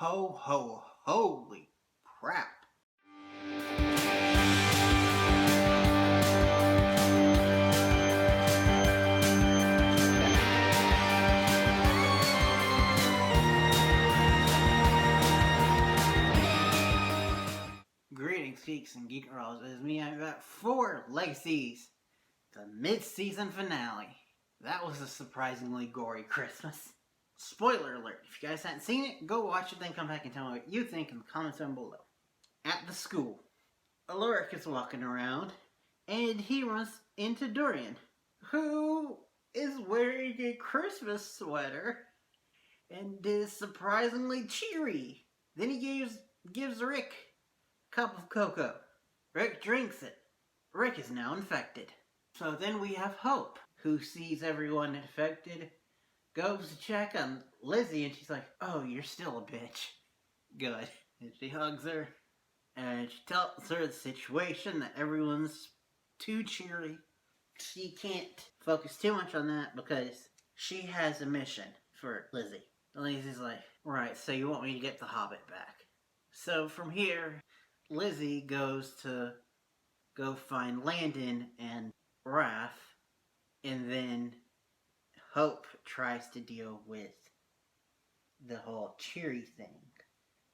Ho ho, holy crap. Greetings, geeks and geek girls. It is me. I've got 4 Legacies, the mid-season finale. That was a surprisingly gory Christmas. Spoiler alert, if you guys hadn't seen it, go watch it, then come back and tell me what you think in the comments down below. At the school, Alaric is walking around, and he runs into Dorian, who is wearing a Christmas sweater, and is surprisingly cheery. Then he gives Rick a cup of cocoa. Rick drinks it. Rick is now infected. So then we have Hope, who sees everyone infected, goes to check on Lizzie, and she's like, "Oh, you're still a bitch." Good. And she hugs her, and she tells her the situation, that everyone's too cheery. She can't focus too much on that because she has a mission for Lizzie. And Lizzie's like, "Right, so you want me to get the Hobbit back." So from here, Lizzie goes to go find Landon and Raf, and then Hope tries to deal with the whole cheery thing.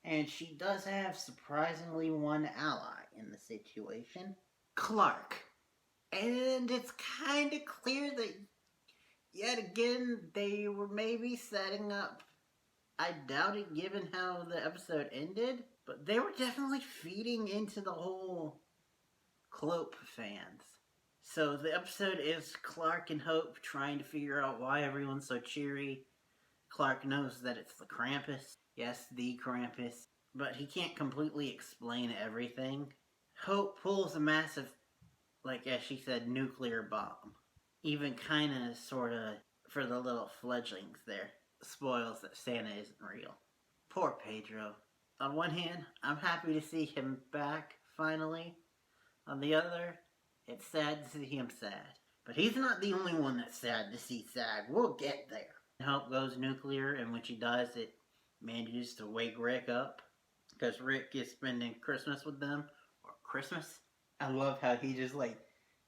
And she does have surprisingly one ally in the situation, Clark. And it's kind of clear that yet again they were maybe setting up, I doubt it given how the episode ended, but they were definitely feeding into the whole Clope fans. So the episode is Clark and Hope trying to figure out why everyone's so cheery. Clark knows that it's the Krampus. Yes, the Krampus. But he can't completely explain everything. Hope pulls a massive, like as she said, nuclear bomb. Even kinda, sorta, for the little fledglings there, spoils that Santa isn't real. Poor Pedro. On one hand, I'm happy to see him back, finally. On the other, it's sad to see him sad. But he's not the only one that's sad to see sad. We'll get there. Hope goes nuclear, and when she does, it manages to wake Rick up. Because Rick is spending Christmas with them. Or Christmas. I love how he just,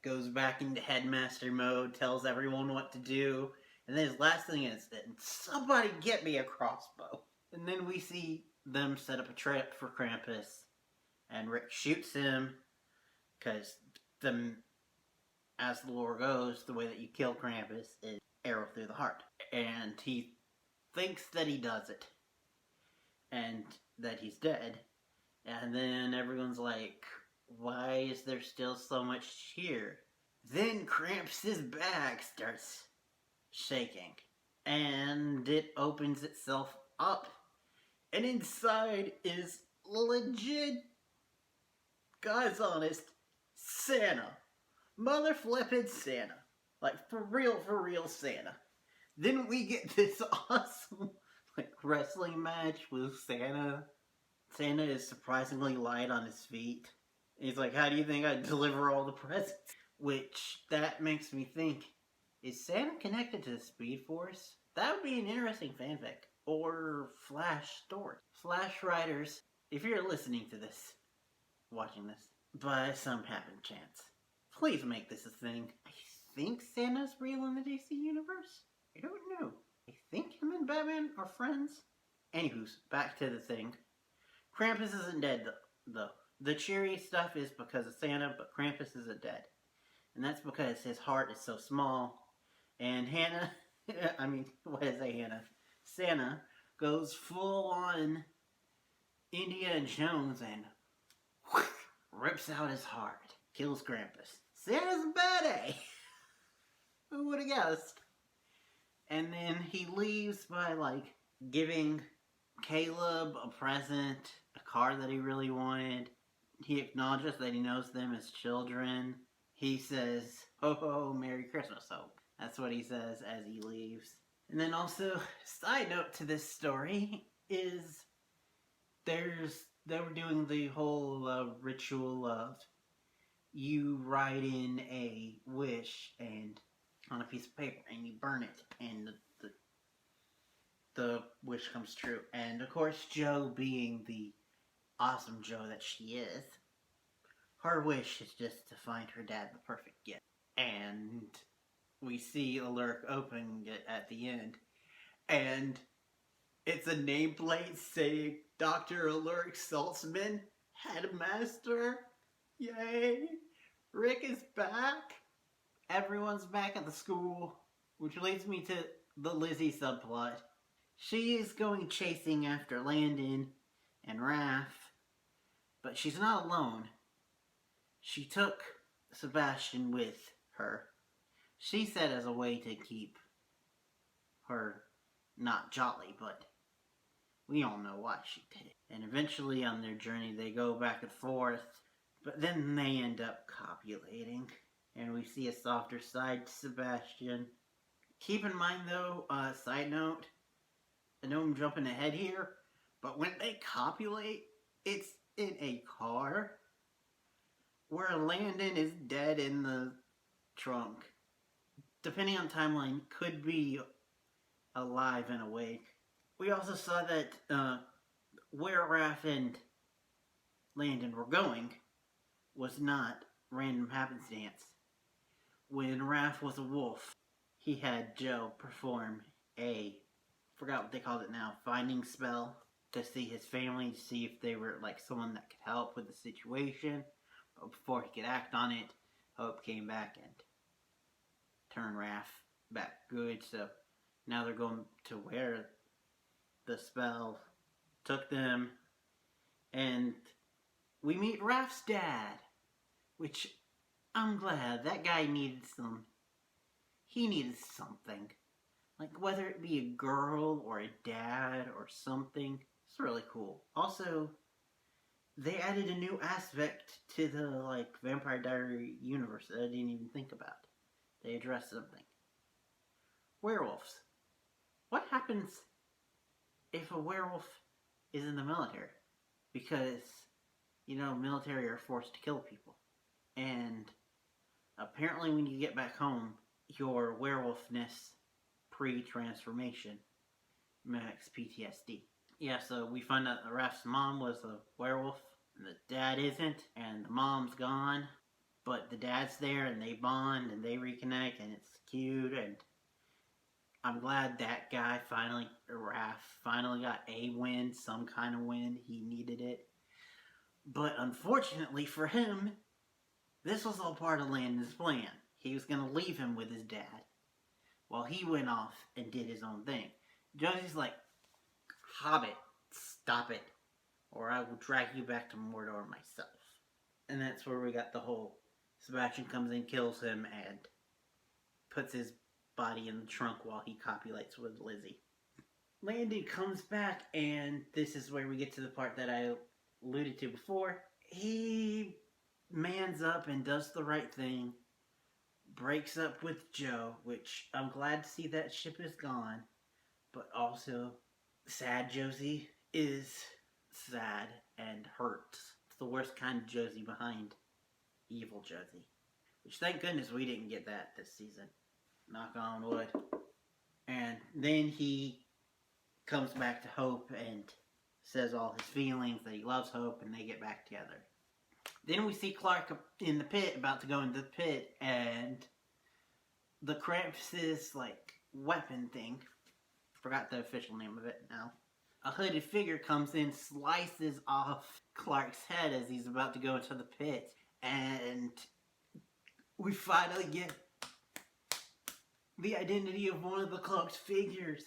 goes back into headmaster mode, tells everyone what to do. And then his last thing is, "Somebody get me a crossbow." And then we see them set up a trap for Krampus. And Rick shoots him. Because as the lore goes, the way that you kill Krampus is arrow through the heart. And he thinks that he does it. And that he's dead. And then everyone's like, why is there still so much cheer? Then Krampus's bag starts shaking. And it opens itself up. And inside is legit, God's honest, Santa. Mother flippin' Santa. Like, for real Santa. Then we get this awesome, wrestling match with Santa. Santa is surprisingly light on his feet. He's like, "How do you think I deliver all the presents?" Which, that makes me think, is Santa connected to the Speed Force? That would be an interesting fanfic. Or Flash story. Flash writers, if you're listening to this, watching this, by some happen chance, please make this a thing. I think Santa's real in the DC universe? I don't know. I think him and Batman are friends. Anywho's, back to the thing. Krampus isn't dead, though. The cheery stuff is because of Santa, but Krampus isn't dead. And that's because his heart is so small. And Hannah, Santa goes full on Indiana Jones and rips out his heart. Kills Krampus. Santa's a bad-a. Who would have guessed? And then he leaves by, giving Caleb a present, a car that he really wanted. He acknowledges that he knows them as children. He says, "Ho ho, Merry Christmas, Hope." That's what he says as he leaves. And then also, side note to this story is they were doing the whole ritual of you write in a wish and on a piece of paper and you burn it, and the wish comes true. And of course, Jo, being the awesome Jo that she is, her wish is just to find her dad the perfect gift. And we see Alaric opening it at the end. And it's a nameplate saying Dr. Alaric Saltzman, Headmaster. Yay! Rick is back. Everyone's back at the school, which leads me to the Lizzie subplot. She is going chasing after Landon and Raf, but she's not alone. She took Sebastian with her. She said as a way to keep her not jolly, but we all know why she did it. And eventually on their journey they go back and forth, but then they end up copulating. And we see a softer side to Sebastian. Keep in mind though, side note, I know I'm jumping ahead here, but when they copulate, it's in a car where Landon is dead in the trunk. Depending on timeline, could be alive and awake. We also saw that where Raf and Landon were going was not random happenstance. When Raf was a wolf, he had Jo perform forgot what they called it now, finding spell to see his family, to see if they were like someone that could help with the situation. But before he could act on it, Hope came back and turned Raf back good. So now they're going to where the spell took them. And we meet Raf's dad, which I'm glad. That guy needed he needed something. Like whether it be a girl or a dad or something. It's really cool. Also, they added a new aspect to the Vampire Diary universe that I didn't even think about. They addressed something. Werewolves. What happens if a werewolf is in the military? Because, military are forced to kill people. And apparently when you get back home, your werewolfness pre-transformation mimics PTSD. Yeah, so we find out that Raf's mom was a werewolf, and the dad isn't, and the mom's gone, but the dad's there, and they bond, and they reconnect, and it's cute, and I'm glad that guy Raf finally got a win, some kind of win. He needed it. But unfortunately for him, this was all part of Landon's plan. He was going to leave him with his dad while he went off and did his own thing. Josie's like, Hobbit, stop it, or I will drag you back to Mordor myself. And that's where we got the whole Sebastian comes in, kills him, and puts his body in the trunk while he copulates with Lizzie. Landon comes back, and this is where we get to the part that I alluded to before. He mans up and does the right thing, breaks up with Jo, which I'm glad to see that ship is gone, but also sad Josie is sad and hurt. It's the worst kind of Josie behind evil Josie, which thank goodness we didn't get that this season. Knock on wood. And then he comes back to Hope and says all his feelings, that he loves Hope, and they get back together. Then we see Clark in the pit, about to go into the pit, and the Krampus's weapon thing, forgot the official name of it now, a hooded figure comes in, slices off Clark's head as he's about to go into the pit, and we finally get the identity of one of the cloaked figures.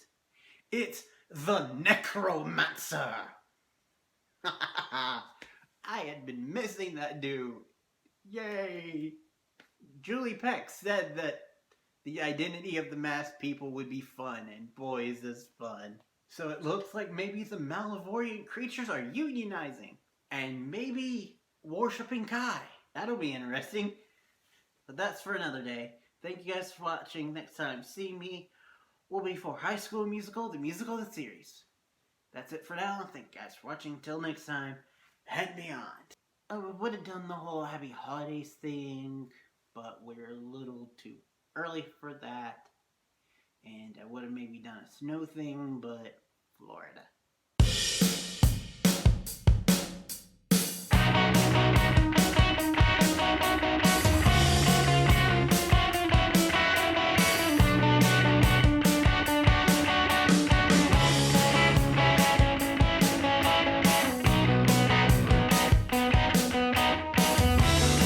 It's the Necromancer! I had been missing that dude. Yay! Julie Peck said that the identity of the masked people would be fun, and boy is this fun. So it looks like maybe the Malavorian creatures are unionizing, and maybe worshipping Kai. That'll be interesting. But that's for another day. Thank you guys for watching. Next time, see me will be for High School Musical, the musical of the series. That's it for now. Thank you guys for watching. Until next time, and beyond. I would have done the whole Happy Holidays thing, but we're a little too early for that. And I would have maybe done a snow thing, but Florida.